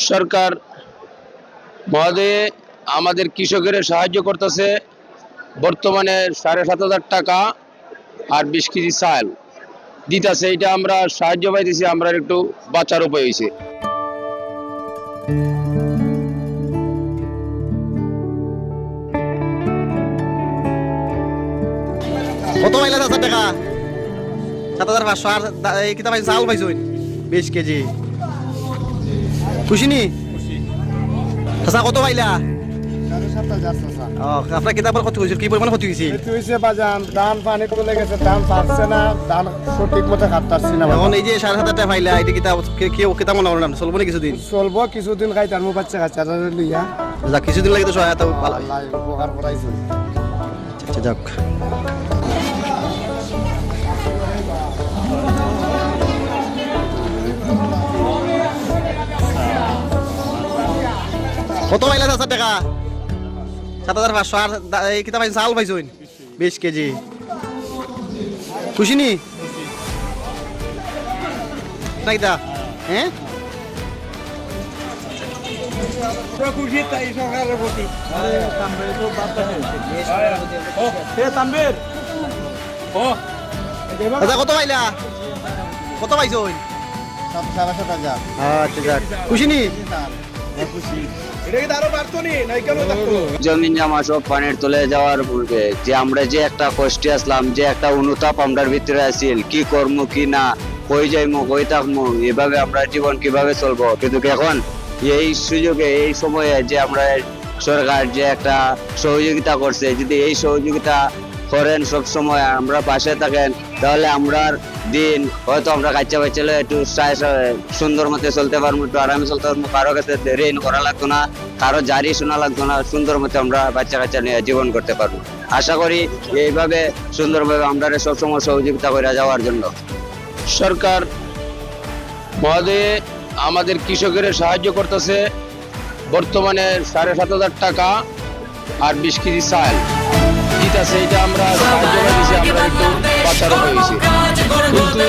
সরকার মহোদয় আমাদের কৃষকের সাহায্য করতেছে। বর্তমানে ৭,৫০০ টাকা আর ২০ কেজি চাল দিতেছে। এটা আমরা সাহায্য পাইতেছি, আমরা একটু বাঁচার উপায় হয়েছে। কত পাইলা ৭,০০০ টাকা? ৭,৫০০। আর এই কিতা পাইছেন? চাউল পাইছেন ২০ কেজি। খুশি নি? চাচা কত পাইলা? আপনার কিতাবের ক্ষতি হয়েছিল, কি পরিমাণ ক্ষতি হয়েছিল? ধান পানি চলে গেছে, ধান পাকছে না, ধান সঠিক মতো খাটতাছি না। এখন এই যে ৭,৫০০ টাকা পাইলা, এটা কিতাব মনে করেন চলবো না কিছুদিন? চলবো কিছুদিন, খাই তার বাচ্চা কাচ্চা লইয়া যাক, কিছুদিন লাগে তো সহায়তা ভালো। আল্লাহ উপকার করাইছে। আচ্ছা যাক। কত পাইলা ৭,০০০ টাকা? ৭,৫০০। আর এই কিতা পাইছেন? চাউল পাইছেন ২০ কেজি। খুশি নি? না কিতা? হ্যাঁ আচ্ছা, কত পাইলা? কত পাইছেন? ৭,৫০০ আচ্ছা যাক, খুশি নি? জমিন জামা সব পানির তলে যাওয়ার পূর্বে যে আমরা যে একটা কষ্টে আসলাম, যে একটা অনুতাপ আমরার ভিতরে আছিল, কি করবো কি না, কই যাইমু কই থাকবো, এভাবে আমরা জীবন কিভাবে চলবো। কিন্তু এখন এই সুযোগে এই সময়ে যে আমরা সরকার যে একটা সহযোগিতা করছে, যদি এই সহযোগিতা করেন, সব সময় আমরা পাশে থাকেন, তাহলে আমরার দিন হয়তো আমরা কাচ্চা বাচ্চা একটু সুন্দর মতো চলতে পারবো, একটু আরামে চলতে পারবো। কারো কাছে ঋণ করা লাগতো না, কারো জারি শোনা লাগতো না, সুন্দর মতো আমরা বাচ্চা কাচ্চা নিয়ে জীবন করতে পারবো। আশা করি এইভাবে সুন্দরভাবে আমরা সবসময় সহযোগিতা করে যাওয়ার জন্য। সরকার মহোদয় আমাদের কৃষকের সাহায্য করতেছে। বর্তমানে ৭,৫০০ টাকা আর ২০ কেজি চাল দিতেছে। এটা আমরা সাহায্য পাইতেছি, আমরা একটু বাঁচার উপায় হয়েছে। কিন্তু